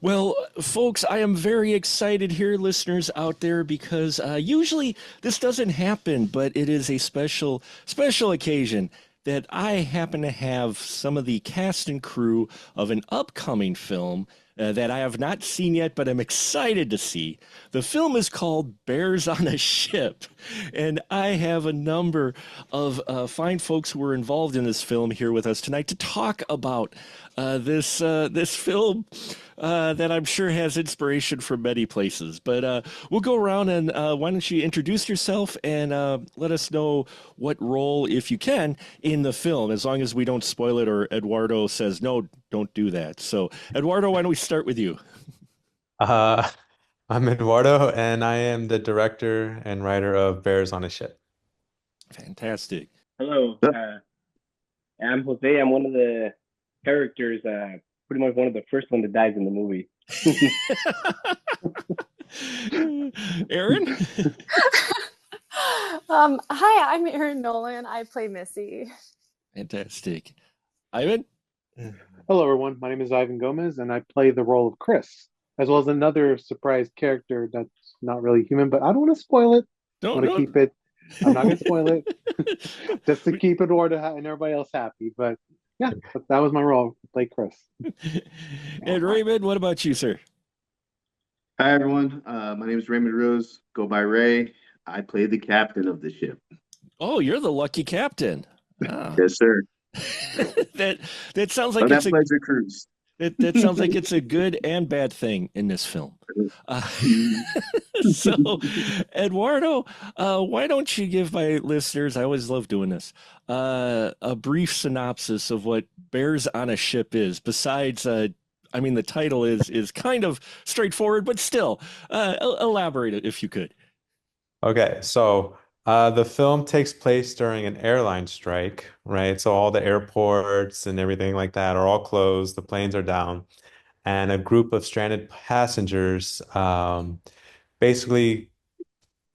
Well, folks, I am very excited here, listeners out there, because usually this doesn't happen, but it is a special occasion that I happen to have some of the cast and crew of an upcoming film that I have not seen yet, but I'm excited to see. The film is called Bears on a Ship, and I have a number of fine folks who were involved in this film here with us tonight to talk about this film that I'm sure has inspiration from many places. But we'll go around and why don't you introduce yourself and let us know what role, if you can, in the film, as long as we don't spoil it or Eduardo says, no, don't do that. So, Eduardo, why don't we start with you? Uh, I'm Eduardo, and I am the director and writer of Bears on a Ship. Fantastic. Hello, Yep. I'm Jose. I'm one of the characters, pretty much one of the first one that dies in the movie. Aaron? Hi, I'm Erin Nolan. I play Missy. Fantastic. Ivan? Hello, everyone. My name is Ivan Gomez, and I play the role of Chris, as well as another surprise character that's not really human, but I don't want to spoil it. I Don't, want to don't. keep it. I'm not going to spoil it, just to keep Eduardo and everybody else happy. But yeah, that was my role, to play Chris. And Raymond, what about you, sir? Hi everyone. My name is Raymond Rose. Go by Ray. I play the captain of the ship. Oh, you're the lucky captain. Ah. Yes, sir. that that sounds like On it's that a pleasure cruise. that sounds like it's a good and bad thing in this film. Uh, so, Eduardo, why don't you give my listeners, I always love doing this, a brief synopsis of what Bears on a Ship is, besides, I mean, the title is kind of straightforward, but still, elaborate it if you could. Okay, so the film takes place during an airline strike, right? So all the airports and everything like that are all closed, the planes are down, and a group of stranded passengers basically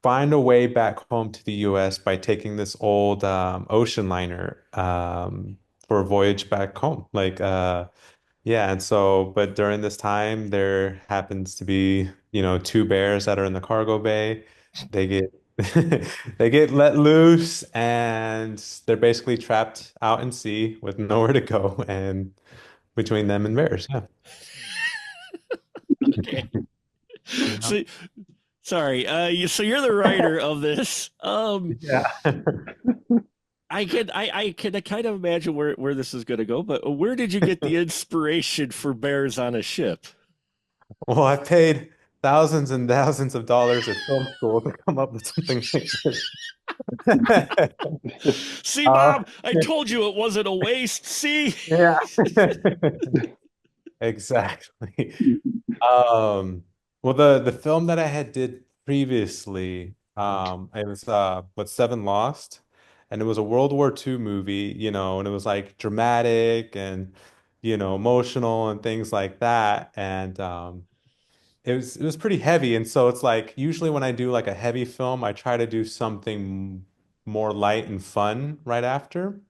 find a way back home to the US by taking this old ocean liner for a voyage back home. Yeah, and so, but during this time, there happens to be, two bears that are in the cargo bay. They get they get let loose, and they're basically trapped out in sea with nowhere to go, and between them and bears. Yeah. Okay. So, sorry. So you're the writer of this. Yeah. I can kind of imagine where this is going to go, but where did you get the inspiration for Bears on a Ship? Well, I paid thousands and thousands of dollars at film school to come up with something like this. See, Uh, Mom, I told you it wasn't a waste. See? yeah. Exactly. Well, the film that I had did previously, it was what Seven Lost, and it was a World War II movie, and it was like dramatic and emotional and things like that, and it was pretty heavy, and so it's like usually when I do like a heavy film, I try to do something more light and fun right after.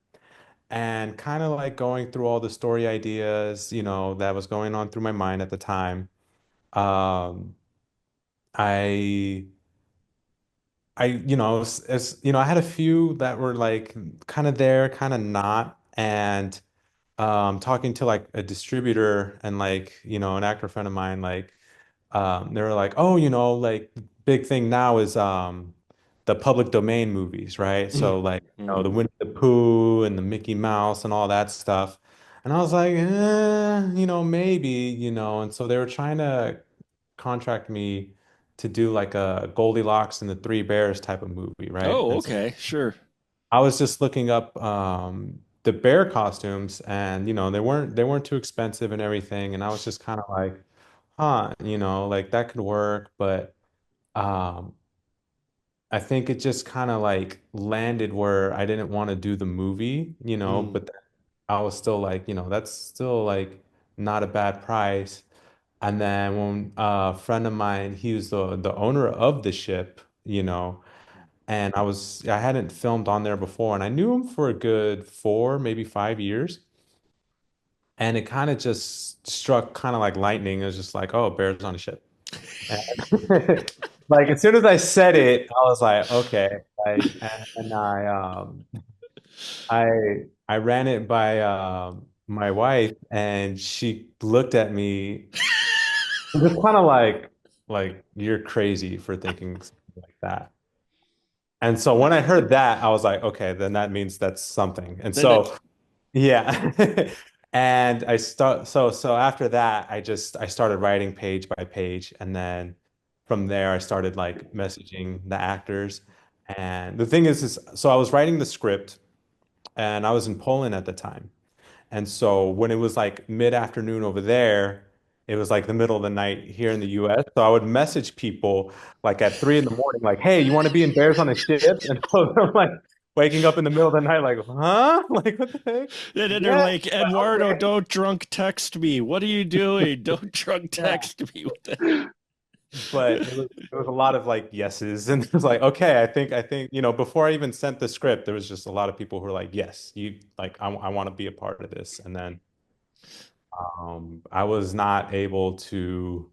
And kind of like going through all the story ideas, that was going on through my mind at the time. Um, I I had a few that were like kind of there, kind of not. And talking to like a distributor and like, an actor friend of mine, like they were like, oh, like big thing now is the public domain movies, right? So like, the Mm. Winnie the Pooh and the Mickey Mouse and all that stuff. And I was like, maybe, and so they were trying to contract me to do like a Goldilocks and the Three Bears type of movie, right? Oh, And so okay, sure. I was just looking up the bear costumes, and they weren't too expensive and everything, and I was just kind of like, huh, like that could work, but um I think it just kind of like landed where I didn't want to do the movie, Mm. but then I was still like, that's still like not a bad price. And then when a friend of mine, he was the owner of the ship, and I hadn't filmed on there before, and I knew him for a good 4, maybe 5 years. and it kind of just struck kind of like lightning. It was just like, oh, bears on a ship. And like as soon as I said it, I was like, okay. Like, and I ran it by my wife, and she looked at me just kind of like you're crazy for thinking something like that. And so when I heard that, I was like, okay, then that means that's something. And Then that's so yeah. And so after that, I started writing page by page, and then from there I started like messaging the actors. And the thing is so I was writing the script, and I was in Poland at the time. And so when it was like mid-afternoon over there, it was like the middle of the night here in the US. So I would message people like at 3 in the morning, like, hey, you want to be in Bears on a Ship? And so I'm like waking up in the middle of the night, like, huh? Like, what the heck? and then they're Yeah, like, Eduardo, okay. don't drunk text me. What are you doing? Don't drunk Yeah. text me. What the- But it was a lot of like yeses, and it was like, okay, I think, before I even sent the script, there was just a lot of people who were like, yes, you like, I want to be a part of this. And then I was not able to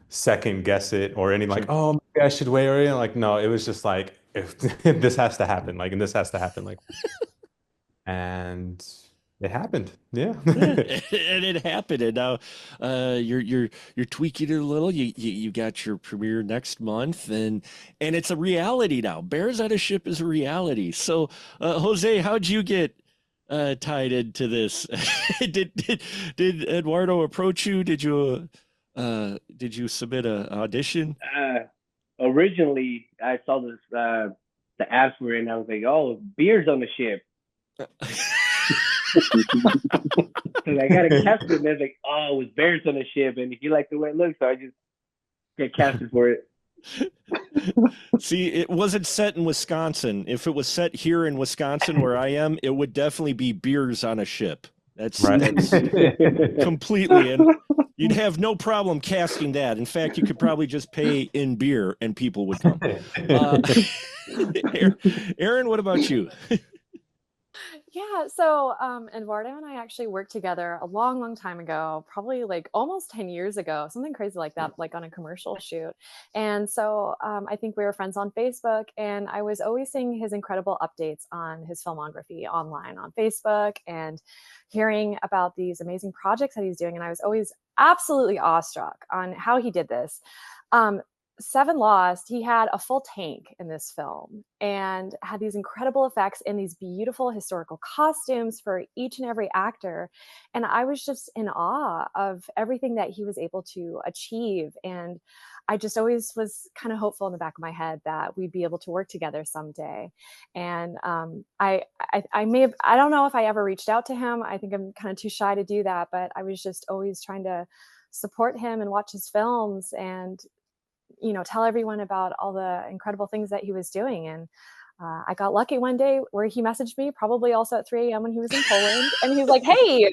second guess it or any like, Sure. oh, maybe I should wait, or anything. Like, no, it was just like, if this has to happen, like, and this has to happen, like, and it happened. Yeah. Yeah, and it happened, and now you're tweaking it a little. You got your premiere next month, and it's a reality now. Bears on a Ship is a reality. So, Jose, how'd you get tied into this? Did Eduardo approach you? Did you submit an audition? Originally, I saw this the ads were in. I was like, oh, beers on the ship. Because I got a casted, and they're like, oh, it was bears on the ship, and he liked the way it looked, so I just get casted for it. See, it wasn't set in Wisconsin. If it was set here in Wisconsin, where I am, it would definitely be beers on a ship. That's Right. completely, and you'd have no problem casting that. In fact, you could probably just pay in beer and people would come. Aaron, what about you? Yeah, so Eduardo and I actually worked together a long, long time ago, probably like almost 10 years ago, something crazy like that, like on a commercial shoot. And so I think we were friends on Facebook, and I was always seeing his incredible updates on his filmography online on Facebook and hearing about these amazing projects that he's doing. And I was always absolutely awestruck on how he did this. Um, Seven Lost, he had a full tank in this film and had these incredible effects and these beautiful historical costumes for each and every actor. And I was just in awe of everything that he was able to achieve. And I just always was kind of hopeful in the back of my head that we'd be able to work together someday. And I may have, I don't know if I ever reached out to him. I think I'm kind of too shy to do that, but I was just always trying to support him and watch his films and tell everyone about all the incredible things that he was doing. And I got lucky one day where he messaged me, probably also at 3 a.m. when he was in Poland. And he's like, hey,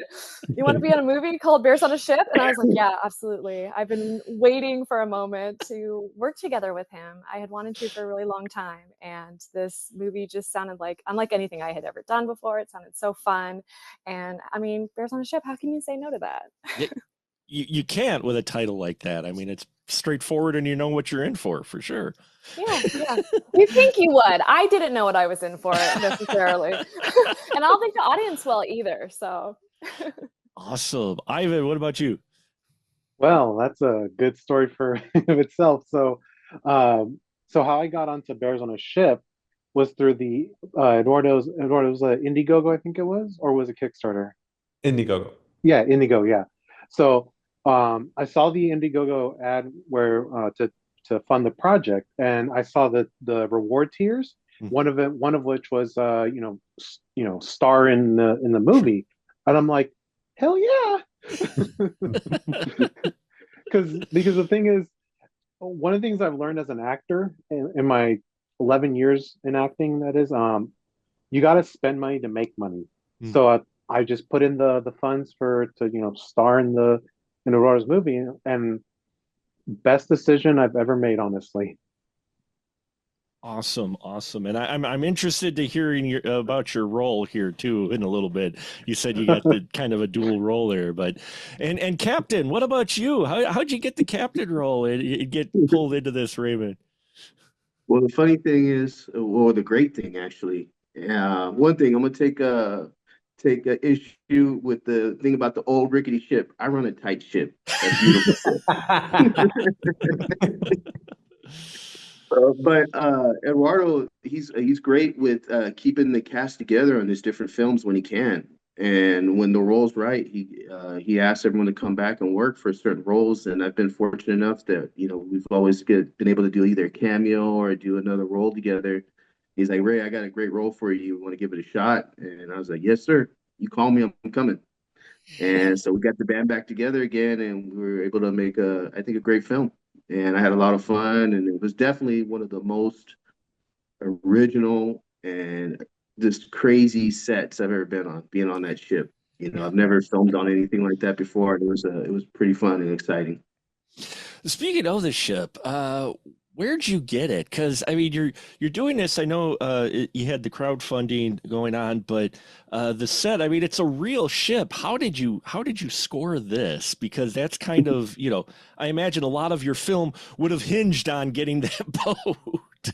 you want to be in a movie called Bears on a Ship? And I was like, yeah, absolutely. I've been waiting for a moment to work together with him. I had wanted to for a really long time. And this movie just sounded like unlike anything I had ever done before. It sounded so fun. And I mean, Bears on a Ship, how can you say no to that? You can't with a title like that. I mean, it's straightforward and you know what you're in for sure. Yeah. You think you would. I didn't know what I was in for necessarily. And I don't think the audience will either. So Awesome. Ivan, what about you? Well, that's a good story for of itself. So how I got onto Bears on a Ship was through the Eduardo's Indiegogo, I think it was, or was it Kickstarter? Indiegogo. Yeah, Indigo. Yeah. So I saw the Indiegogo ad where to fund the project, and I saw the reward tiers. Mhm. One of which was star in the movie, and I'm like, hell yeah, because the thing is, one of the things I've learned as an actor in my 11 years in acting, that is, you got to spend money to make money. Mm. So I just put in the funds to star in the Aurora's movie, and best decision I've ever made, honestly. Awesome, awesome, and I'm interested to hearing about your role here too in a little bit. You said you got the kind of a dual role there, but and Captain, what about you? How'd you get the Captain role and get pulled into this, Raymond? Well, the funny thing is, or the great thing actually, one thing I'm gonna take a issue with the thing about the old rickety ship. I run a tight ship, a beautiful ship. But Eduardo, he's great with keeping the cast together on his different films when he can, and when the role's right, he asks everyone to come back and work for certain roles. And I've been fortunate enough that we've always been able to do either a cameo or do another role together. He's like, Ray, I got a great role for you. Want to give it a shot? And I was like, yes, sir. You call me, I'm coming. And so we got the band back together again, and we were able to make I think, a great film. And I had a lot of fun, and it was definitely one of the most original and just crazy sets I've ever been on. Being on that ship, I've never filmed on anything like that before. It was pretty fun and exciting. Speaking of the ship, where'd you get it? Because I mean, you're doing this. I know you had the crowdfunding going on, but the set. I mean, it's a real ship. How did you score this? Because that's kind of I imagine a lot of your film would have hinged on getting that boat.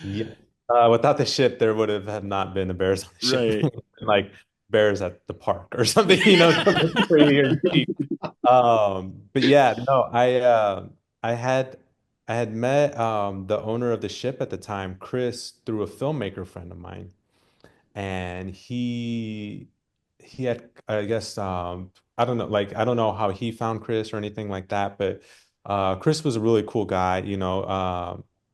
Yeah. Without the ship, there would have had not been a Bears on the ship. Right. Like bears at the park or something, something crazy or cheap. But yeah, no, I had I had met the owner of the ship at the time, Chris, through a filmmaker friend of mine, and he had, I guess, I don't know, like I don't know how he found Chris or anything like that, but Chris was a really cool guy,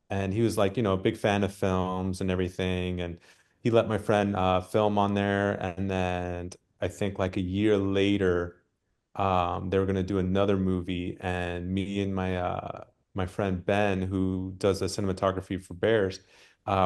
and he was like, a big fan of films and everything, and he let my friend film on there, and then I think like a year later, they were gonna do another movie, and me and my friend Ben, who does the cinematography for Bears,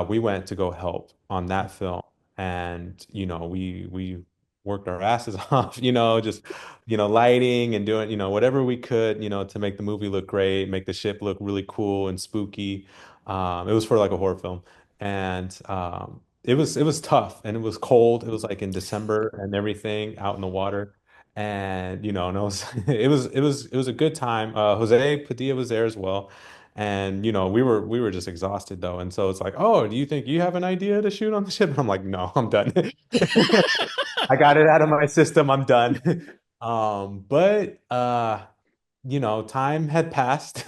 we went to go help on that film, and we worked our asses off, just lighting and doing whatever we could, to make the movie look great, make the ship look really cool and spooky. It was for like a horror film, and it was tough, and it was cold. It was like in December and everything out in the water, and and it was it was a good time. Jose Padilla was there as well. And we were just exhausted though. And so it's like, oh, do you think you have an idea to shoot on the ship? And I'm like, no, I'm done. I got it out of my system. I'm done. But time had passed.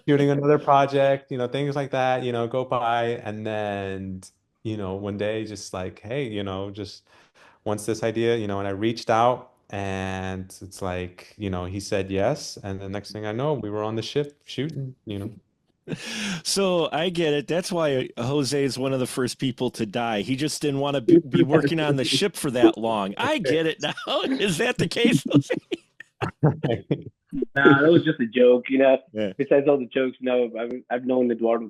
Shooting another project, things like that, go by. And then, one day just like, hey, just wants this idea, and I reached out and it's like, he said yes. And the next thing I know, we were on the ship shooting. So I get it. That's why Jose is one of the first people to die. He just didn't want to be working on the ship for that long. I get it now. Is that the case, Jose? Nah, that was just a joke, Yeah. Besides all the jokes, I've known Eduardo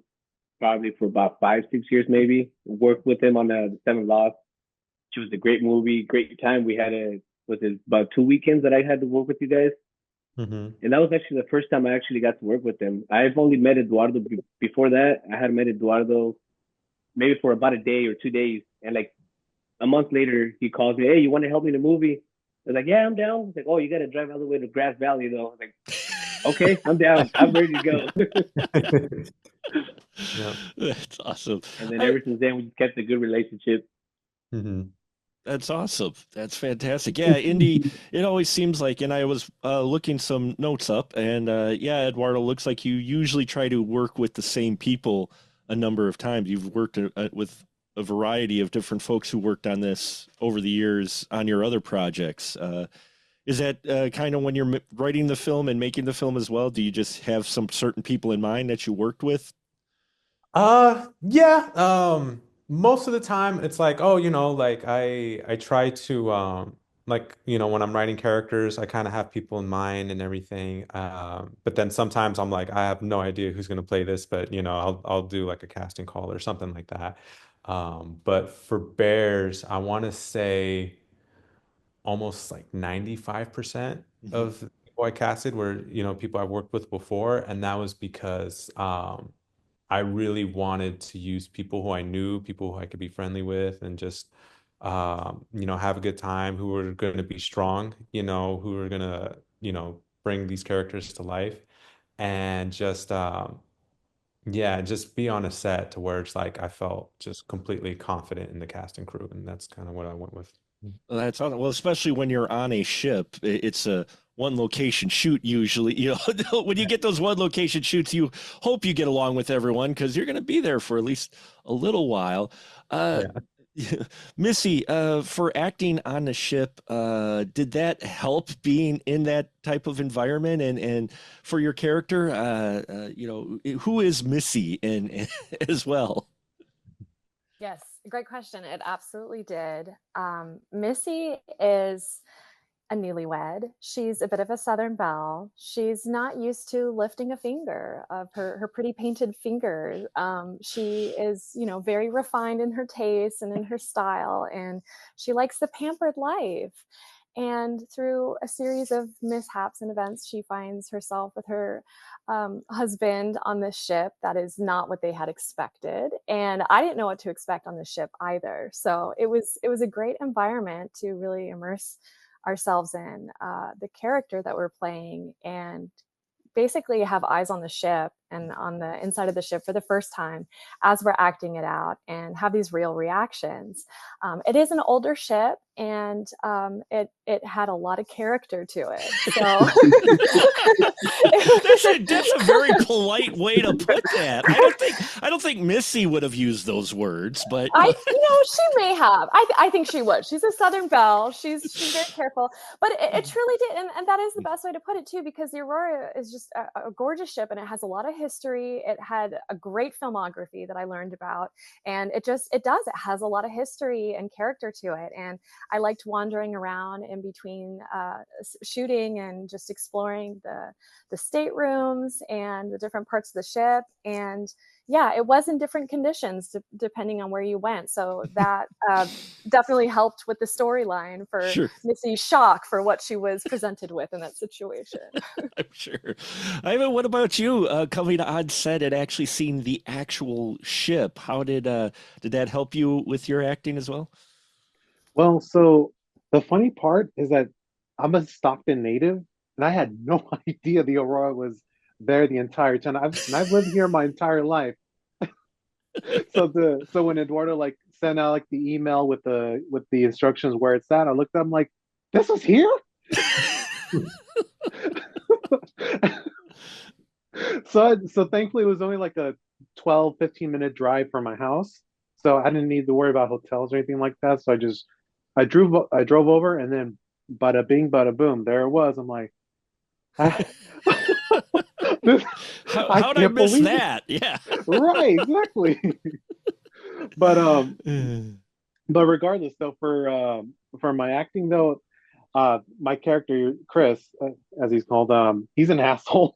probably for about 5, 6 years, maybe. Worked with him on the Seven Lost, which was a great movie, great time. We had was it about 2 weekends that I had to work with you guys, Hmm. and that was actually the first time I actually got to work with him. I've only met Eduardo before that. I had met Eduardo maybe for about a day or 2 days, and like a month later, he calls me, "Hey, you want to help me in the movie?" I was like, "Yeah, I'm down." He's like, "Oh, you got to drive all the way to Grass Valley, though." I was like, "Okay, I'm down. I'm ready to go." Yeah. That's awesome. And then I, ever since then, we just kept a good relationship. Hmm. that's awesome. That's fantastic. Yeah, Indy, it always seems like, and I was looking some notes up, and yeah, Eduardo, looks like you usually try to work with the same people a number of times. You've worked with a variety of different folks who worked on this over the years on your other projects. Is that kind of when you're writing the film and making the film as well? Do you just have some certain people in mind that you worked with? Yeah. Most of the time it's like, oh, like I try to like, when I'm writing characters, I kind of have people in mind and everything. But then sometimes I'm like, I have no idea who's gonna play this, but I'll do like a casting call or something like that. But for Bears, I want to say almost like 95% Mhm. of the people I casted were, people I've worked with before, and that was because I really wanted to use people who I knew, people who I could be friendly with, and just have a good time, who were going to be strong, who were going to, bring these characters to life, and just yeah, just be on a set to where it's like I felt just completely confident in the cast and crew, and that's kind of what I went with. Well, that's on. Well, especially when you're on a ship, it's a one location shoot usually. When you get those one location shoots, you hope you get along with everyone because you're going to be there for at least a little while. Uh, Yeah. Missy, for acting on the ship, did that help being in that type of environment and for your character? Who is Missy in as well? Yes, great question. It absolutely did. Missy is a newlywed. She's a bit of a Southern belle. She's not used to lifting a finger of her pretty painted fingers. She is, very refined in her taste and in her style, and she likes the pampered life. And through a series of mishaps and events, she finds herself with her husband on this ship that is not what they had expected. And I didn't know what to expect on the ship either. So it was a great environment to really immerse ourselves in the character that we're playing, and basically have eyes on the ship and on the inside of the ship for the first time as we're acting it out, and have these real reactions. It is an older ship, and it had a lot of character to it. So That's a very polite way to put that. I don't think Missy would have used those words, but she may have. I think she would. She's a Southern belle. She's very careful, but it truly did, and that is the best way to put it too, because the Aurora is just a gorgeous ship, and it has a lot of history. It had a great filmography that I learned about, and it has a lot of history and character to it. And I liked wandering around in between shooting and just exploring the staterooms and the different parts of the ship. And yeah, it was in different conditions depending on where you went. So that definitely helped with the storyline for sure. Missy's shock for what she was presented with in that situation. I'm sure. Ivan, what about you? Coming on set and actually seeing the actual ship, how did that help you with your acting as well? Well, so the funny part is that I'm a Stockton native, and I had no idea the Aurora was there the entire time. I've lived here my entire life. So when Eduardo like sent out like the email with the instructions where it's at, I looked at him like, this was here? So thankfully it was only like a 12-15 minute drive from my house. So I didn't need to worry about hotels or anything like that. So I drove over, and then bada bing, bada boom, there it was. I'm like, this, I How'd I can't miss believe it. that? Yeah. Right, exactly. But regardless though, for my acting though, my character Chris, as he's called, he's an asshole.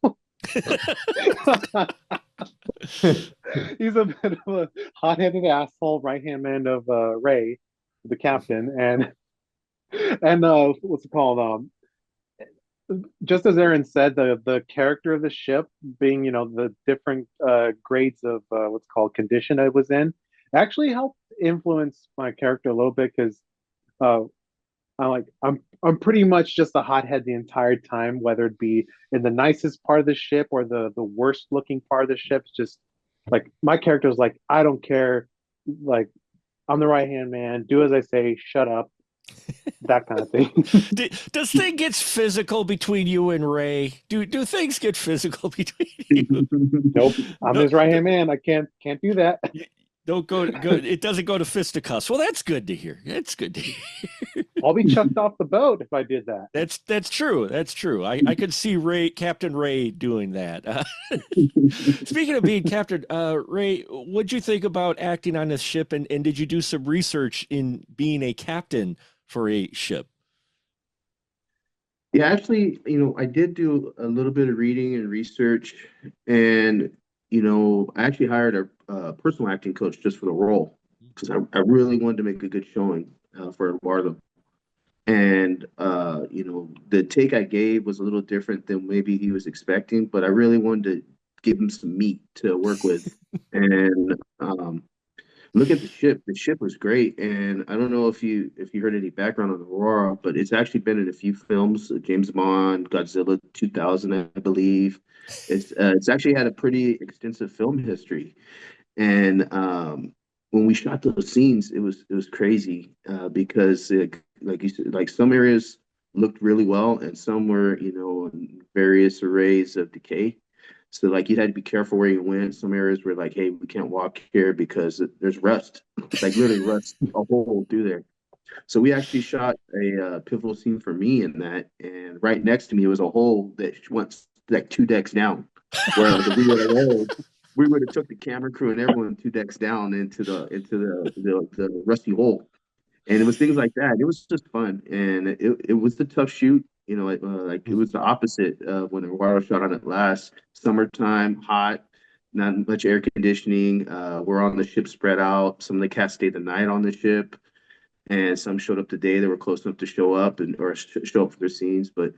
He's a bit of a hot-headed asshole, right-hand man of Ray, the captain, and what's it called? Just as Aaron said, the character of the ship being, the different grades of what's called condition it was in, actually helped influence my character a little bit because uh, I'm pretty much just a hothead the entire time, whether it be in the nicest part of the ship or the worst looking part of the ship. Just like my character's like, I don't care, like I'm the right hand man, do as I say, shut up, that kind of thing. Does things get physical between you and Ray? Do things get physical between you? Nope, I'm No, his right hand man. I can't do that. don't go. It doesn't go to fisticuffs. Well, that's good to hear. That's good to hear. I'll be chucked off the boat if I did that. That's true. That's true. I could see Captain Ray doing that. Speaking of being Captain Ray, what'd you think about acting on this ship, and did you do some research in being a captain for a ship? Yeah, actually, I did do a little bit of reading and research, and I actually hired a personal acting coach just for the role because I really wanted to make a good showing for Eduardo. And the take I gave was a little different than maybe he was expecting, but I really wanted to give him some meat to work with. And look at the ship. The ship was great, and I don't know if you heard any background on Aurora, but it's actually been in a few films, James Bond, Godzilla 2000, I believe. It's actually had a pretty extensive film history, and when we shot those scenes, it was crazy because like you said, like some areas looked really well, and some were in various arrays of decay. So like you had to be careful where you went. Some areas were like, hey, we can't walk here because there's rust, like literally rust a hole through there. So we actually shot a pivotal scene for me in that, and right next to me was a hole that went like 2 decks down. Where like, if we would have took the camera crew and everyone 2 decks down into the rusty hole, and it was things like that. It was just fun, and it was a tough shoot. Like it was the opposite of when Eduardo shot on it last. Summertime, hot, not much air conditioning. We're on the ship spread out. Some of the cast stayed the night on the ship, and some showed up the day they were close enough to show up and or show up for their scenes. But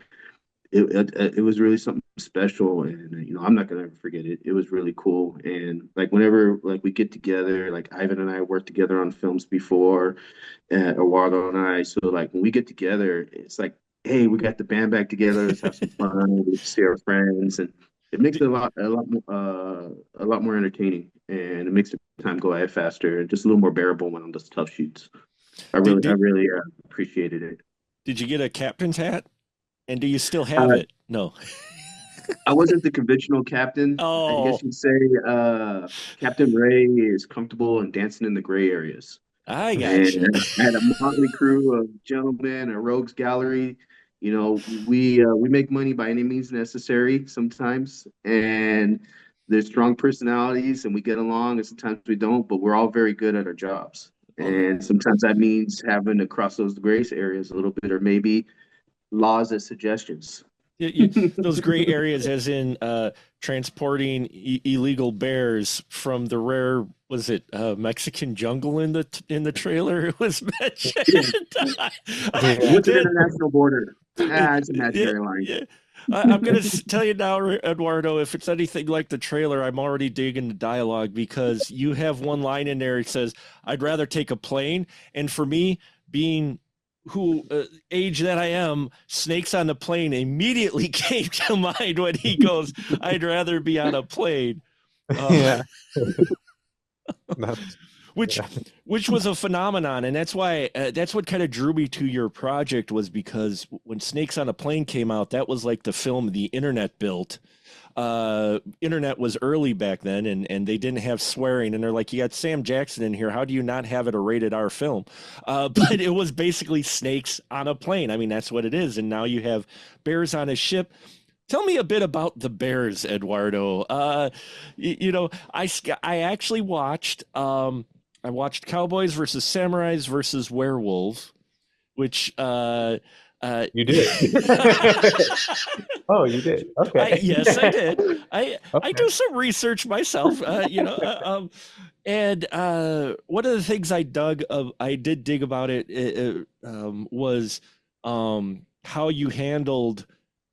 it was really something special, and I'm not gonna ever forget it. It was really cool, and like whenever like we get together, like Ivan and I worked together on films before, Eduardo and I. So like when we get together, it's like, hey, we got the band back together. Let's have some fun. We see our friends, and it makes it a lot more entertaining, and it makes the time go by faster and just a little more bearable when on those tough shoots. Did, I did, really appreciated it. did you get a captain's hat? And do you still have Uh, it? No. I wasn't the conventional captain. I Oh, guess you'd say Captain Ray is comfortable in dancing in the gray areas. I got you. And I had a motley crew of gentlemen, a rogues gallery. We make money by any means necessary sometimes, and there's strong personalities, and we get along, and sometimes we don't. But we're all very good at our jobs, Well, and sometimes that means having to cross those gray areas a little bit, or maybe laws as suggestions. those gray areas, as in transporting illegal bears from the rare, was it Mexican jungle in the trailer? It was Yeah. mentioned. Yeah. What's an That- international border? It's a yeah, imaginary line. yeah. I'm gonna tell you now, Eduardo. If it's anything like the trailer, I'm already digging the dialogue because you have one line in there. It says, "I'd rather take a plane," and for me, being who age that I am, snakes on the plane immediately came to mind when he goes, "I'd rather be on a plane," Yeah. That's, which yeah. which was a phenomenon, and that's why that's what kind of drew me to your project was because when Snakes on a Plane came out, that was like the film the internet built. Internet was early back then, and they didn't have swearing, and they're like, you got Sam Jackson in here, how do you not have it a rated R film? But it was basically snakes on a plane. I mean, that's what it is. And now you have bears on a ship. Tell me a bit about the bears, Eduardo. I actually watched I watched Cowboys versus Samurais versus Werewolves, which You did. Oh, you did. Okay. yes, I did. I Okay. do some research myself, and one of the things I did dig about it was how you handled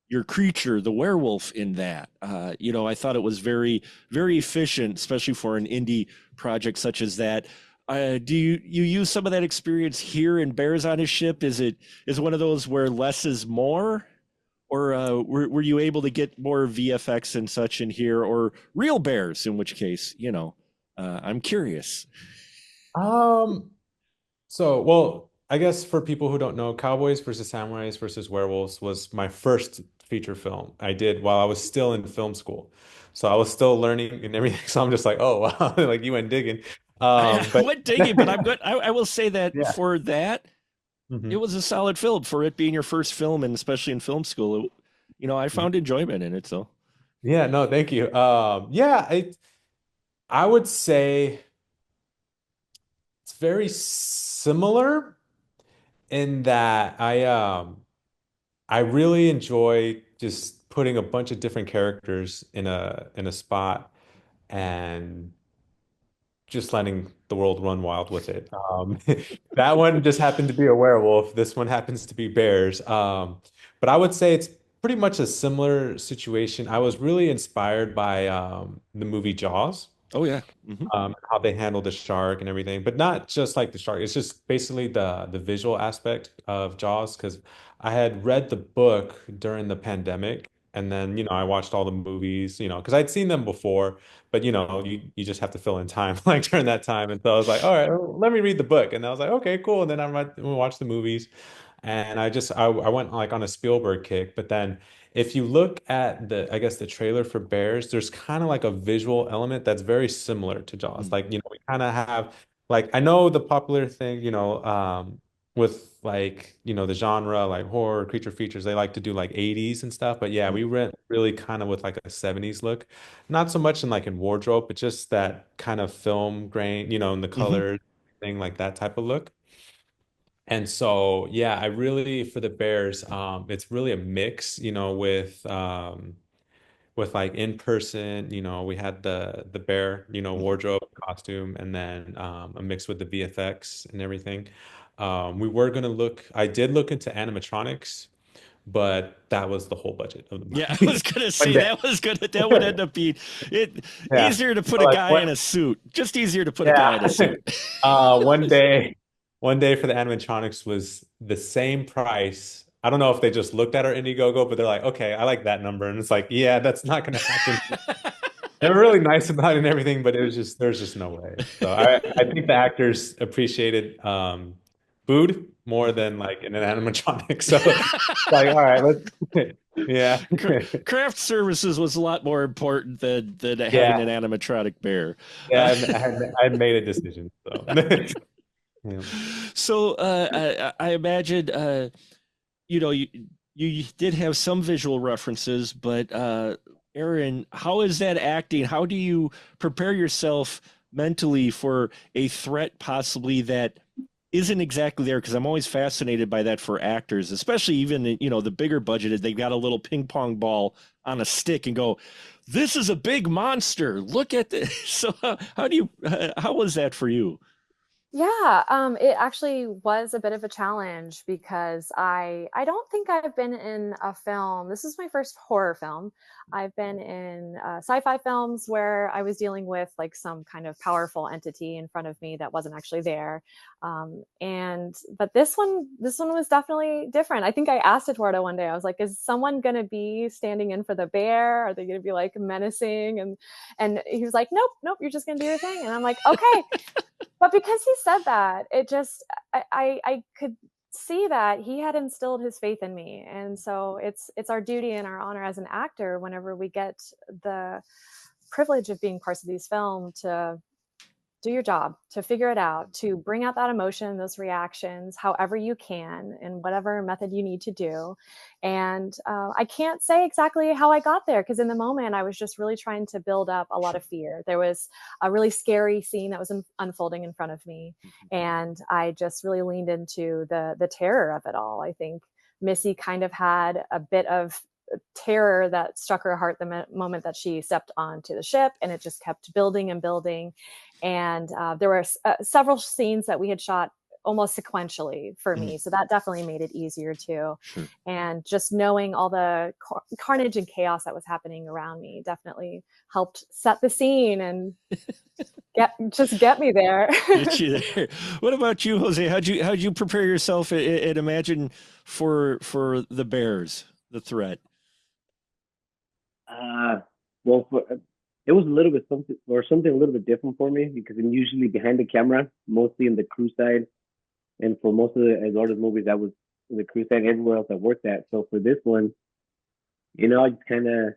your creature, the werewolf, in that. I thought it was very, very efficient, especially for an indie project such as that. Do you use some of that experience here in Bears on His Ship? Is one of those where less is more? Or were you able to get more VFX and such in here, or real bears? In which case, I'm curious. Um, well, I guess for people who don't know, Cowboys versus Samurais versus Werewolves was my first feature film I did while I was still in film school. So I was still learning and everything. So I'm just like, oh, wow, like you went digging. I But went digging, but I'm good. I will say that yeah. for that, it Mhm. was a solid film for it being your first film, and especially in film school. I found enjoyment in it. So Yeah, no, thank you. Yeah, I would say it's very similar in that I really enjoy just putting a bunch of different characters in a spot and just letting the world run wild with it. That one just happened to be a werewolf. This one happens to be bears. But I would say it's pretty much a similar situation. I was really inspired by the movie Jaws, Oh yeah. Hmm. how they handle the shark and everything, but not just like the shark. It's just basically the visual aspect of Jaws because I had read the book during the pandemic, and then I watched all the movies, because I'd seen them before, but you just have to fill in time like during that time, and so I was like, all right, well, let me read the book, and I was like, okay, cool, and then we watched the movies, and I went like on a Spielberg kick, but then if you look at I guess the trailer for Bears, there's kind of like a visual element that's very similar to Jaws. Like, we kind of have like I know the popular thing, with like, the genre, like horror, creature features, they like to do like 80s and stuff. But yeah, we went really kind of with like a 70s look. Not so much in like in wardrobe, but just that kind of film grain, and the Hmm. colors, thing like that type of look. And so, yeah, I really for the Bears, it's really a mix, with like in person, we had the bear, wardrobe costume, and then a mix with the VFX and everything. I did look into animatronics, but that was the whole budget of the Yeah, I movie. was gonna One say day. that would end up being it Yeah. easier to put So, a like guy in what a suit. Just easier to put a guy in a yeah. suit. One day, for the animatronics was the same price. I don't know if they just looked at our Indiegogo, but they're like, okay, I like that number. And it's like, yeah, that's not going to happen. They were really nice about it and everything, but there's just no way. So I think the actors appreciated food more than like in an animatronic. So like, all right, let's, yeah. Craft services was a lot more important than having an Yeah. animatronic bear. Yeah, I had made a decision. So yeah. So I imagine you you did have some visual references, but Aaron, how is that acting? How do you prepare yourself mentally for a threat possibly that isn't exactly there? Because I'm always fascinated by that for actors, especially even the bigger budgeted. They've got a little ping pong ball on a stick and go, "This is a big monster. Look at this." So how do you how was that for you? Yeah, it actually was a bit of a challenge because I don't think I've been in a film. This is my first horror film. I've been in sci-fi films where I was dealing with like some kind of powerful entity in front of me that wasn't actually there. And but this one was definitely different. I think I asked Eduardo one day. I was like, "Is someone going to be standing in for the bear? Are they going to be like menacing?" And he was like, "Nope, nope, you're just going to do your thing." And I'm like, "Okay." But because he said that, it just I could see that he had instilled his faith in me. And so it's our duty and our honor as an actor whenever we get the privilege of being parts of these films to do your job, to figure it out, to bring out that emotion, those reactions, however you can, in whatever method you need to do. And I can't say exactly how I got there because in the moment I was just really trying to build up a lot of fear. There was a really scary scene that was unfolding in front of me, and I just really leaned into the terror of it all. I think Missy kind of had a bit of terror that struck her heart the moment that she stepped onto the ship, and it just kept building and building. And there were several scenes that we had shot almost sequentially for me, so that definitely made it easier too. Sure. And just knowing all the carnage and chaos that was happening around me definitely helped set the scene and get me there. Get you there. What about you, Jose? How'd you prepare yourself and imagine for the Bears, the threat? Well, it was a little bit something a little bit different for me because I'm usually behind the camera, mostly in the crew side, and for most of the Eduardo's movies, I was in the crew side. Everywhere else I worked at. So for this one, I just kind of,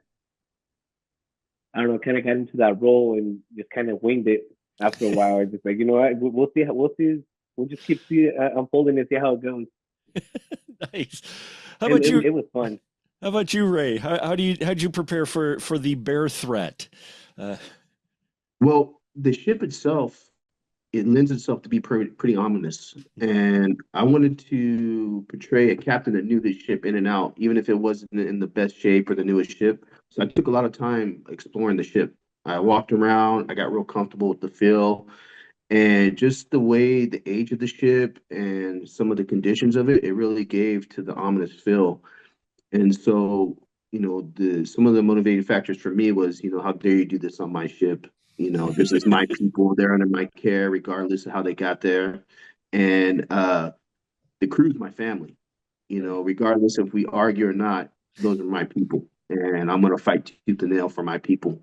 I don't know, kind of got into that role and just kind of winged it. After a while, I just like, what, we'll see. We'll just keep unfolding and see how it goes. Nice. How about you? It was fun. How about you, Ray? How'd you prepare for the bear threat? Well, the ship itself, it lends itself to be pretty ominous. And I wanted to portray a captain that knew the ship in and out, even if it wasn't in the best shape or the newest ship. So I took a lot of time exploring the ship. I walked around, I got real comfortable with the feel and just the way the age of the ship and some of the conditions of it, it really gave to the ominous feel. And so, the some of the motivating factors for me was, how dare you do this on my ship? This is my people, they're under my care, regardless of how they got there. And the crew's my family. Regardless if we argue or not, those are my people. And I'm gonna fight tooth and nail for my people.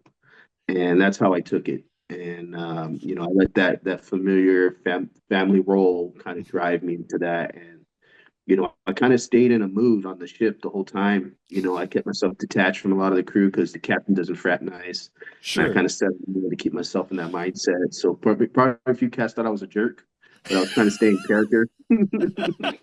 And that's how I took it. And I let that familiar family role kind of drive me into that. And I kind of stayed in a mood on the ship the whole time. I kept myself detached from a lot of the crew because the captain doesn't fraternize. And I Sure. kind of set to keep myself in that mindset. So probably a few cats thought I was a jerk, but I was trying to stay in character and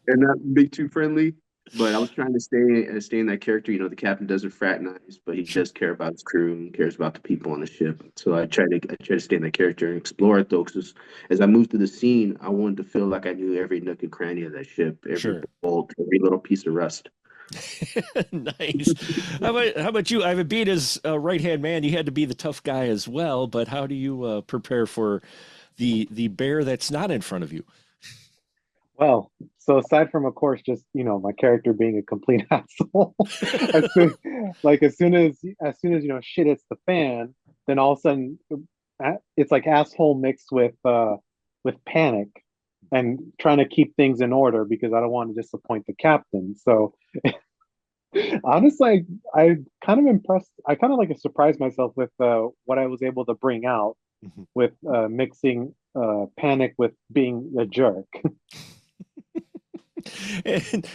not be too friendly. But I was trying to stay in that character. The captain doesn't fraternize, but he Sure. does care about his crew and cares about the people on the ship. So I try to stay in that character and explore it though, because as I moved through the scene, I wanted to feel like I knew every nook and cranny of that ship, every Sure. bolt, every little piece of rust. Nice. How about you, Ivan? Being his right-hand man, you had to be the tough guy as well. But how do you prepare for the bear that's not in front of you? Well, so aside from, of course, just my character being a complete asshole, as soon, as soon as shit hits the fan, then all of a sudden it's like asshole mixed with panic and trying to keep things in order because I don't want to disappoint the captain. So honestly, I kind of impressed. I kind of like surprised myself with what I was able to bring out Mhm. with mixing panic with being a jerk. And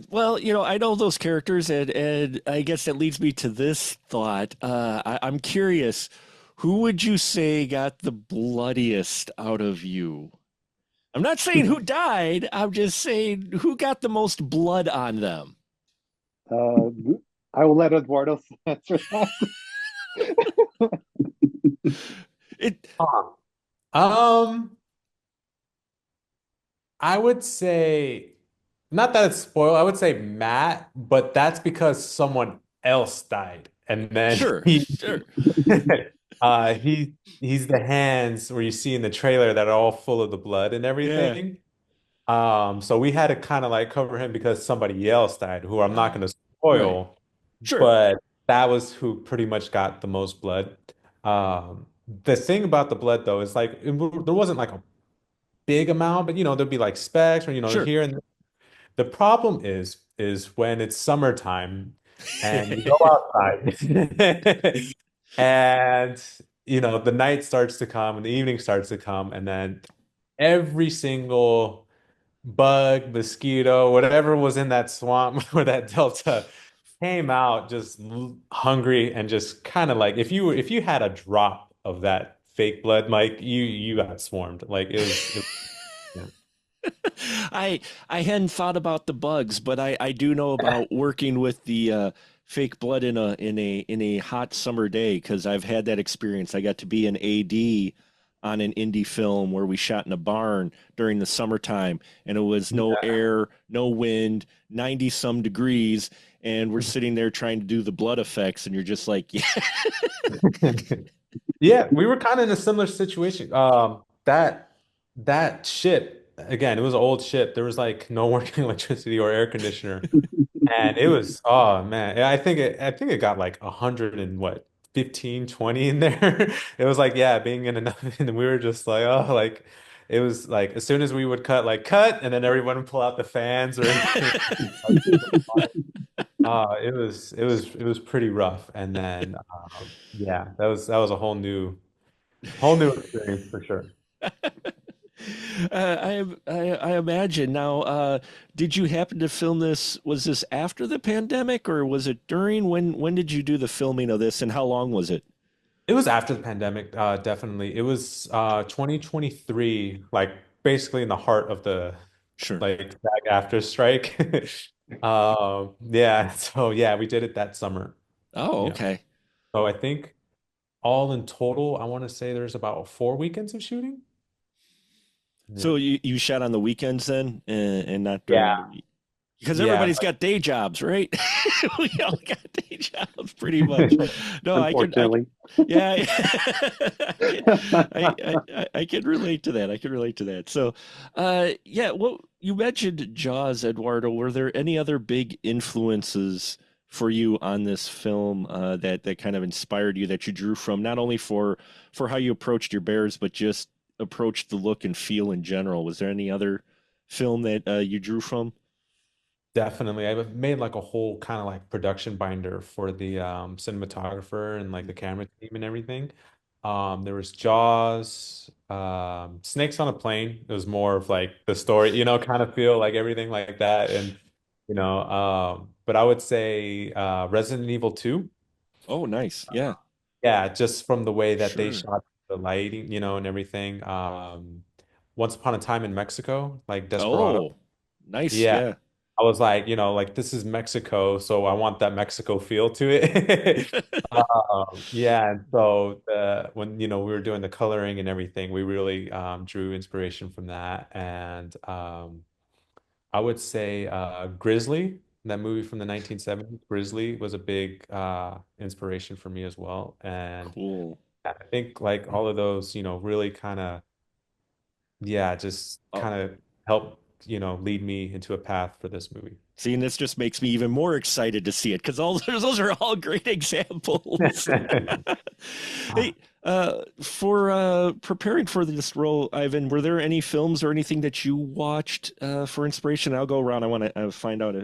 well, I know those characters, and I guess that leads me to this thought. I'm curious, who would you say got the bloodiest out of you? I'm not saying who died. I'm just saying who got the most blood on them. Uh, I will let Eduardo answer that. It Huh. Um, I would say, not that it's spoiled, I would say Matt, but that's because someone else died. And then sure, he sure. he's the hands where you see in the trailer that are all full of the blood and Yeah. everything. So we had to kind of like cover him because somebody else died, who I'm not going to Right. spoil, Sure. but that was who pretty much got the most blood. The thing about the blood though is like there wasn't like a big amount, but there'd be like specks or Sure. here and there. The problem is when it's summertime and you go outside and the night starts to come and the evening starts to come and then every single bug, mosquito, whatever was in that swamp or that delta came out just hungry and just kind of like if you had a drop of that fake blood, Mike, you got swarmed. Like yeah. I I hadn't thought about the bugs, but I do know about working with the fake blood in a hot summer day because I've had that experience. I got to be an AD on an indie film where we shot in a barn during the summertime, and it was no air, no wind, 90 some degrees, and we're sitting there trying to do the blood effects, and you're just like, yeah. Yeah, we were kind of in a similar situation. That ship, again, it was an old ship. There was like no working electricity or air conditioner. And it was, oh man, I think it got like 100 and what, 15, 20 in there. It was like, yeah, being in another, and we were just like, oh, like it was like as soon as we would cut, and then everyone would pull out the fans or anything. It was pretty rough. And then yeah, that was a whole new experience for sure. I imagine. Now, did you happen to film this? Was this after the pandemic or was it during? When did you do the filming of this and how long was it? It was after the pandemic, definitely. It was 2023, like basically in the heart of the Sure. like SAG after strike. Yeah, so yeah, we did it that summer. Oh, Yeah. okay. So I think all in total, I want to say there's about 4 weekends of shooting. Yeah. So you shot on the weekends then and not during the Yeah. week? Because Yeah, everybody's got day jobs, right? We all got day jobs, pretty much. No, Unfortunately. yeah, I can relate to that. I can relate to that. So, yeah, well, you mentioned Jaws, Eduardo. Were there any other big influences for you on this film that kind of inspired you that you drew from, not only for how you approached your bears, but just approached the look and feel in general? Was there any other film that you drew from? definitely. I made like a whole kind of like production binder for the cinematographer and like the camera team and everything. There was Jaws, Snakes on a Plane. It was more of like the story, kind of feel like everything like that. And, but I would say Resident Evil 2. Oh, nice. Yeah, Yeah, just from the way that they sure. shot the lighting, and everything. Once Upon a Time in Mexico, like Desperado. Oh, nice. Yeah, Yeah. I was like, like this is Mexico, so I want that Mexico feel to it. Yeah, and so when we were doing the coloring and everything, we really drew inspiration from that. And I would say Grizzly, that movie from the 1970s, Grizzly was a big inspiration for me as well. And Cool. I think like all of those, really kind of, yeah, just Oh, kind of help, lead me into a path for this movie. see, and this just makes me even more excited to see it because all those are all great examples. Hey, for preparing for this role, Ivan, were there any films or anything that you watched for inspiration? I'll go around. I want to find out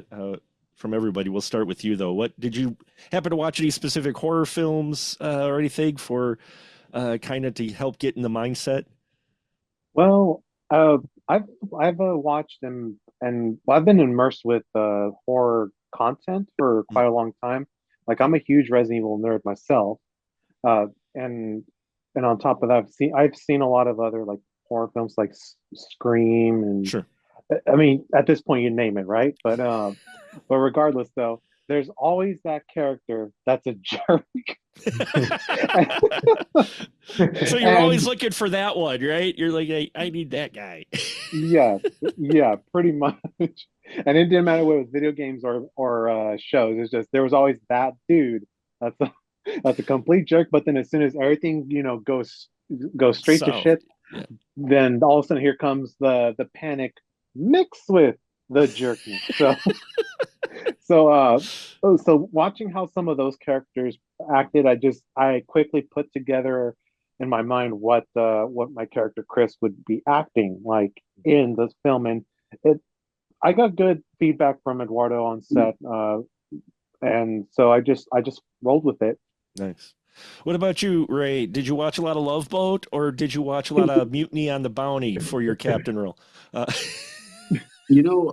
from everybody. We'll start with you though. What did you happen to watch any specific horror films or anything for kind of to help get in the mindset? Well, I've watched and well, I've been immersed with horror content for Mm. quite a long time. Like I'm a huge Resident Evil nerd myself, uh, and and on top of that, I've seen a lot of other like horror films like Scream and Sure. I mean at this point you name it, right? But regardless though, there's always that character that's a jerk. So you're always And looking for that one, right? You're like, I need that guy. yeah, yeah, pretty much. And it didn't matter whether it was video games or shows. It's just there was always that dude that's a that's a complete jerk. But then as soon as everything goes straight to South. shit, Yeah. then all of a sudden here comes the panic mixed with the jerkness. So watching how some of those characters acted, I quickly put together in my mind what my character Chris would be acting like in this film, and it I got good feedback from Eduardo on set, and so I just rolled with it. Nice. What about you, Ray? Did you watch a lot of Love Boat or did you watch a lot of Mutiny on the Bounty for your captain role? Uh, You know,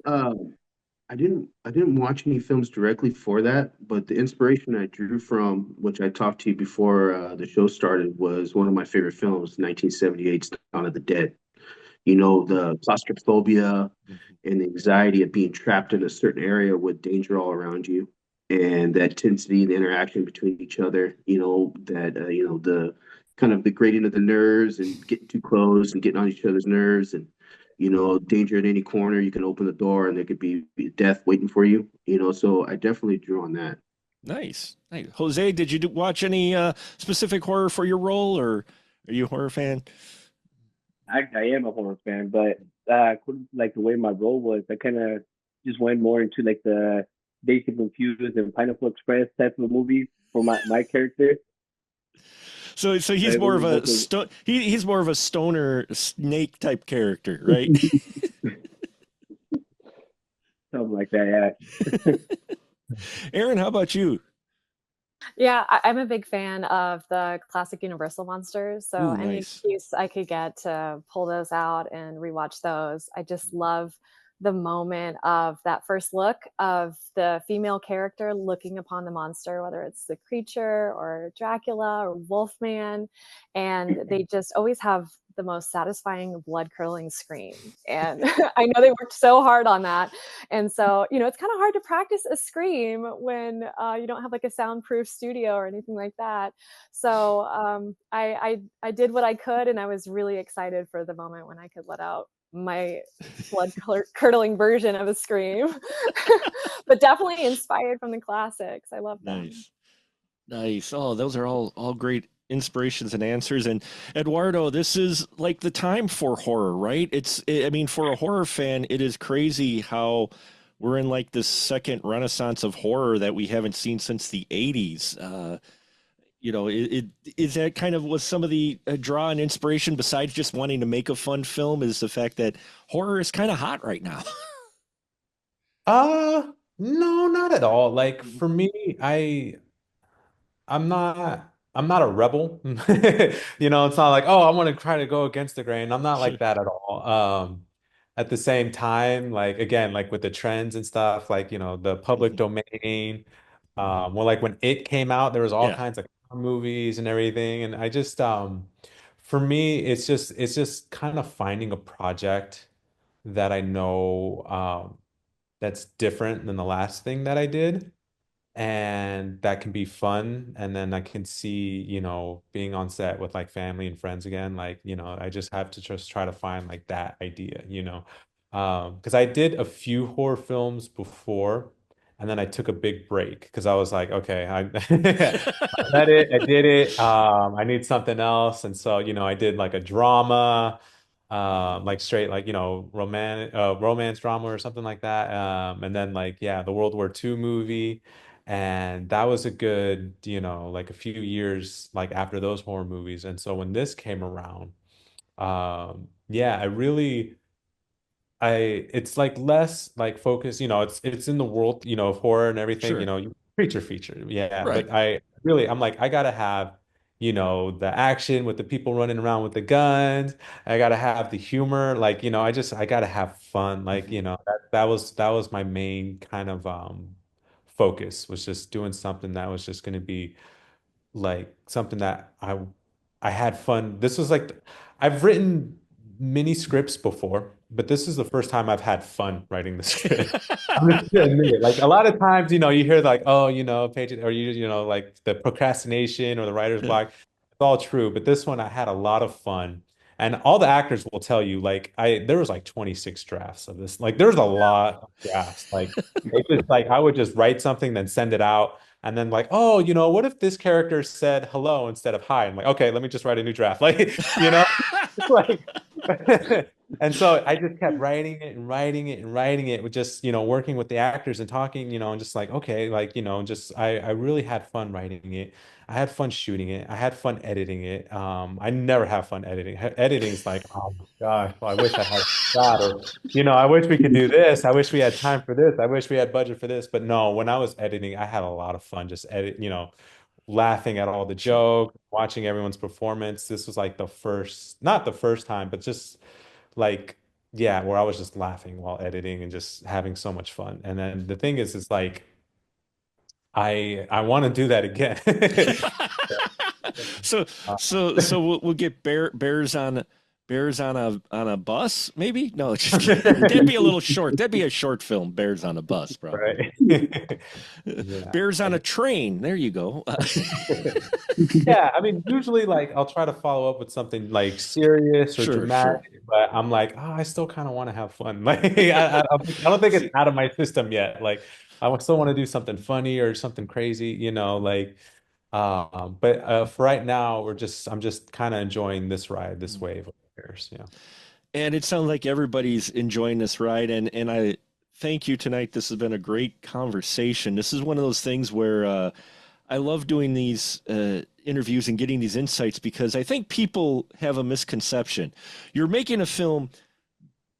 I didn't watch any films directly for that, but the inspiration I drew from, which I talked to you before the show started, was one of my favorite films, 1978's Dawn of the Dead. The claustrophobia and the anxiety of being trapped in a certain area with danger all around you, and that intensity, the interaction between each other. The kind of the grating of the nerves and getting too close and getting on each other's nerves, and danger at any corner. You can open the door and there could be death waiting for you. So I definitely drew on that. nice. Nice. Jose, did you watch any specific horror for your role or are you a horror fan? I am a horror fan, but like the way my role was, I kind of just went more into like the Basic Confused and Pineapple Express type of movies for my character. So he's It more was of a both of he's more of a stoner snake type character, right? something like that. Yeah. Aaron, how about you? Yeah, I'm a big fan of the classic Universal monsters. So Ooh, any nice. excuse I could get to pull those out and rewatch those. I just love the moment of that first look of the female character looking upon the monster, whether it's the creature or Dracula or Wolfman. And they just always have the most satisfying blood curdling scream. And I know they worked so hard on that. And so, it's kind of hard to practice a scream when you don't have like a soundproof studio or anything like that. So I did what I could, and I was really excited for the moment when I could let out my blood-curdling version of a scream, but definitely inspired from the classics. I love them. Nice. Nice. Oh, those are all great inspirations and answers. And Eduardo, this is like the time for horror, right? I mean, for a horror fan, it is crazy how we're in like this second renaissance of horror that we haven't seen since the 80s. Is that kind of was some of the draw and inspiration besides just wanting to make a fun film is the fact that horror is kind of hot right now. No, not at all. Like for me, I'm not a rebel. It's not like, oh, I want to try to go against the grain. I'm not like that at all. At the same time, like again, like with the trends and stuff, like, the public domain, well, like when it came out, there was all Yeah, kinds of movies and everything. And I just for me, it's just kind of finding a project that I know that's different than the last thing that I did and that can be fun. And then I can see, being on set with like family and friends again. Like, I just have to just try to find like that idea, because I did a few horror films before, and then I took a big break because I was like, okay, I I did it. I need something else. And so, I did like a drama, like straight, like, romance drama or something like that. And then like, yeah, the World War II movie. And that was a good, like a few years like after those horror movies. And so when this came around, yeah, it's like less like focus, it's in the world, of horror and everything, sure. creature feature. Yeah. Right. But I'm like, I gotta have, the action with the people running around with the guns. I gotta have the humor. Like, I gotta have fun. Like, Mhm. that was my main kind of focus, was just doing something that was just gonna be like something that I had fun. This was like I've written mini scripts before, but this is the first time I've had fun writing the script. I'm just gonna admit it. Like a lot of times, you hear like, oh, page or like the procrastination or the writer's Yeah. block. It's all true, but this one I had a lot of fun. And all the actors will tell you, like, there was like 26 drafts of this. Like, there's a lot of drafts. Like, it's just like I would just write something, then send it out. And then like, oh, what if this character said hello instead of hi? I'm like, okay, let me just write a new draft. Like, like, and so I just kept writing it and writing it and writing it with just, working with the actors and talking, and just like, okay, like, just I really had fun writing it. I had fun shooting it. I had fun editing it. I never have fun editing. Editing's like, oh my gosh, well, I wish I had that, or, I wish we could do this. I wish we had time for this. I wish we had budget for this. But no, when I was editing, I had a lot of fun just laughing at all the Sure. jokes, watching everyone's performance. This was like not the first time, but just like, yeah, where I was just laughing while editing and just having so much fun. And then the thing is like, I want to do that again. so so we'll get bears on a bus, maybe? No, just kidding. That'd be a little short. That'd be a short film, Bears on a Bus, probably. Right. Yeah. Bears on a Train. There you go. Yeah, I mean, usually like I'll try to follow up with something like serious or Sure, dramatic, but I'm like, oh, I still kind of want to have fun. Like, I don't think it's out of my system yet. Like, I still want to do something funny or something crazy, like. But for right now, I'm just kind of enjoying this ride, this wave of Bears. Yeah. And it sounds like everybody's enjoying this ride, and I thank you tonight. This has been a great conversation. This is one of those things where I love doing these interviews and getting these insights because I think people have a misconception. You're making a film,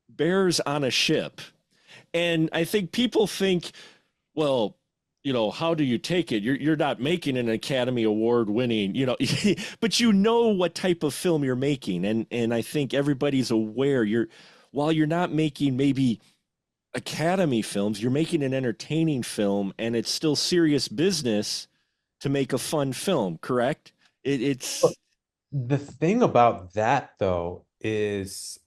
Bears on a Ship, and I think people think, well, how do you take it? You're not making an Academy Award winning, but you know what type of film you're making, and I think everybody's aware. While you're not making maybe Academy films, you're making an entertaining film, and it's still serious business to make a fun film. Correct? It's The thing about that though is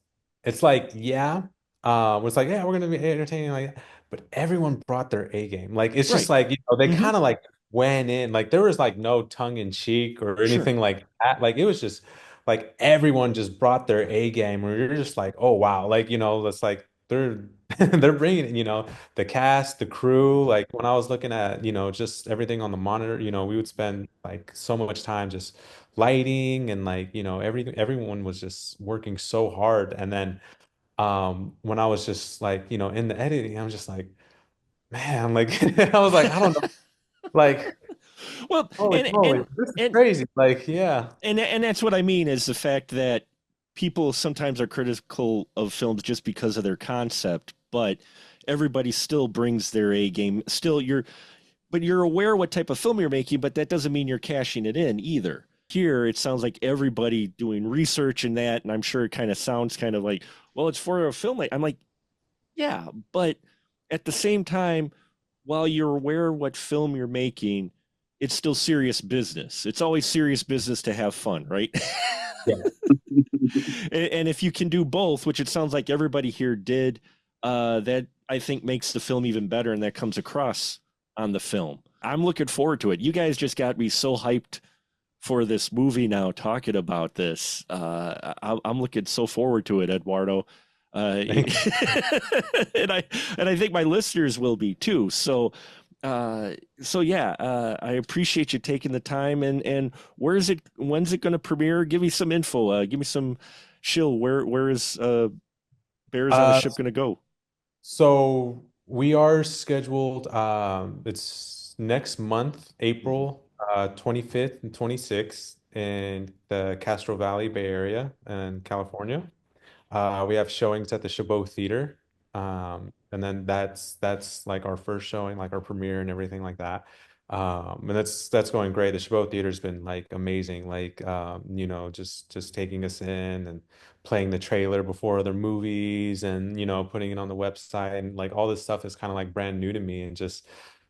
it's like, yeah, it's like, yeah, we're gonna be entertaining like that. But everyone brought their A game. Like it's just right. like, they Hmm. kind of like went in, like there was like no tongue in cheek or Sure. anything like that. Like it was just like everyone just brought their A game, where you're just like, oh wow, like it's like they're they're bringing it, the cast, the crew. Like when I was looking at, just everything on the monitor, we would spend like so much time just lighting and like, everyone was just working so hard. And then when I was just like, in the editing, I was just like, man, like I was like, I don't know, like Well, holy and moly, and this is and crazy. Like, yeah. and that's what I mean is the fact that people sometimes are critical of films just because of their concept, but everybody still brings their A game. Still, but you're aware what type of film you're making, but that doesn't mean you're cashing it in either. Here, it sounds like everybody doing research and that, and I'm sure it kind of sounds kind of like, well, it's for a film. I'm like, yeah, but at the same time, while you're aware what film you're making, it's still serious business. It's always serious business to have fun, right? Yeah. And if you can do both, which it sounds like everybody here did, that I think makes the film even better, and that comes across on the film. I'm looking forward to it. You guys just got me so hyped for this movie now, talking about this. I'm looking so forward to it, Eduardo. And I think my listeners will be too. So yeah, I appreciate you taking the time. And when's it going to premiere? Give me some info. Give me some chill. Where is Bears on a Ship going to go? So we are scheduled, it's next month, April 25th and 26th in the Castro Valley Bay Area in California. We have showings at the Chabot Theater. And then that's like our first showing, like our premiere and everything like that. And that's going great. The Chabot Theater's been like amazing, like just taking us in and playing the trailer before other movies and putting it on the website, and like all this stuff is kind of like brand new to me. And just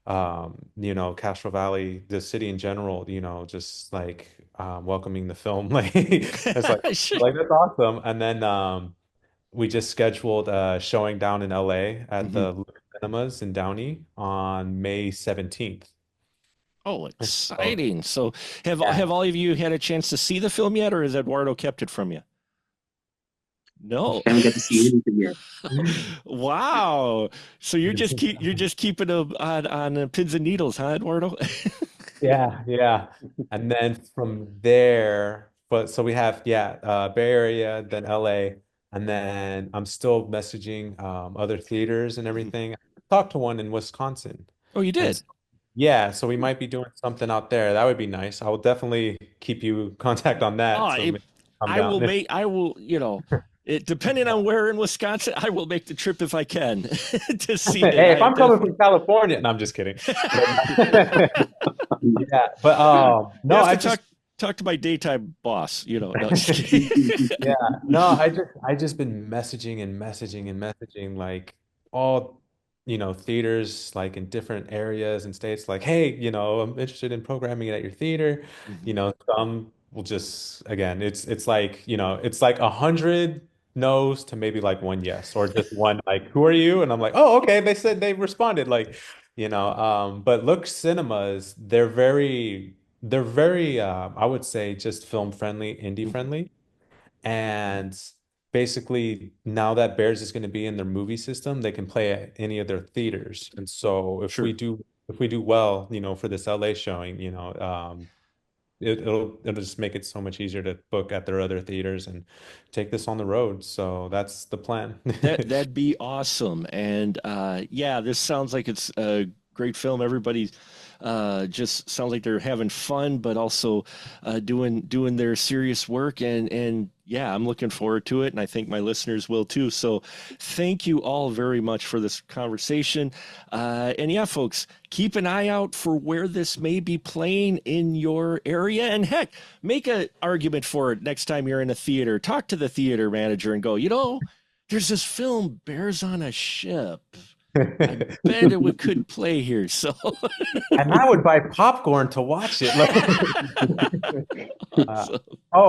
Castro Valley, the city in general, just like welcoming the film, like it's like that's awesome. And then we just scheduled a showing down in LA at the Louvre Cinemas in Downey on May 17th. Oh, So, exciting! So yeah. have all of you had a chance to see the film yet, or has Eduardo kept it from you? No. Haven't got to see anything yet. Wow. So you're just keeping them on pins and needles, huh, Eduardo? Yeah. And then from there, but so we have, Bay Area, then LA, and then I'm still messaging other theaters and everything. I talked to one in Wisconsin. Oh, you And did? so, yeah, so we might be doing something out there. That would be nice. I will definitely keep you contact on Oh, that. So maybe come down. I will, depending on where in Wisconsin, I will make the trip if I can to see it. Hey, if I I'm coming definitely- from California, no, I'm just kidding. Yeah, but You no, have I to just talk to my daytime boss, no, just kidding. yeah, no, I just been messaging and messaging and messaging like all theaters like in different areas and states, like, hey, I'm interested in programming it at your theater. Some will just, again, it's like it's like 100 no's to maybe like one yes, or just one like, who are you? And I'm like, oh, okay, they said they responded, like, but Look Cinemas, they're very I would say just film friendly, indie friendly. And basically, now that Bears is going to be in their movie system, they can play at any of their theaters. And so Sure. if we do well, for this LA showing, it'll just make it so much easier to book at their other theaters and take this on the road. So that's the plan. That'd be awesome. And yeah, this sounds like it's a great film. Everybody just sounds like they're having fun, but also doing their serious work. And yeah, I'm looking forward to it, and I think my listeners will too. So thank you all very much for this conversation. And yeah, folks, keep an eye out for where this may be playing in your area. And heck, make an argument for it next time you're in a theater. Talk to the theater manager and go, there's this film, Bears on a Ship. I bet it could play here. So, And I would buy popcorn to watch it.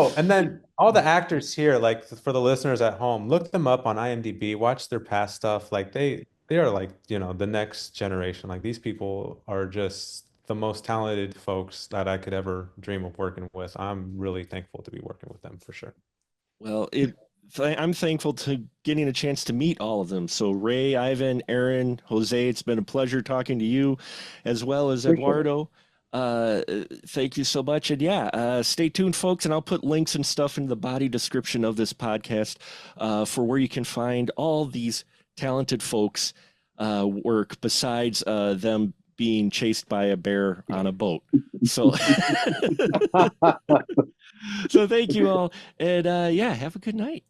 And then all the actors here, like for the listeners at home, look them up on IMDb, watch their past stuff. Like they are like, the next generation. Like these people are just the most talented folks that I could ever dream of working with. I'm really thankful to be working with them for sure. Well, I'm thankful to getting a chance to meet all of them. So Ray, Ivan, Aaron, Jose, it's been a pleasure talking to you, as well as Appreciate it. Eduardo. Thank you so much. And yeah, stay tuned, folks, and I'll put links and stuff in the body description of this podcast for where you can find all these talented folks' work besides them being chased by a bear on a boat. So, so thank you all, and yeah, have a good night.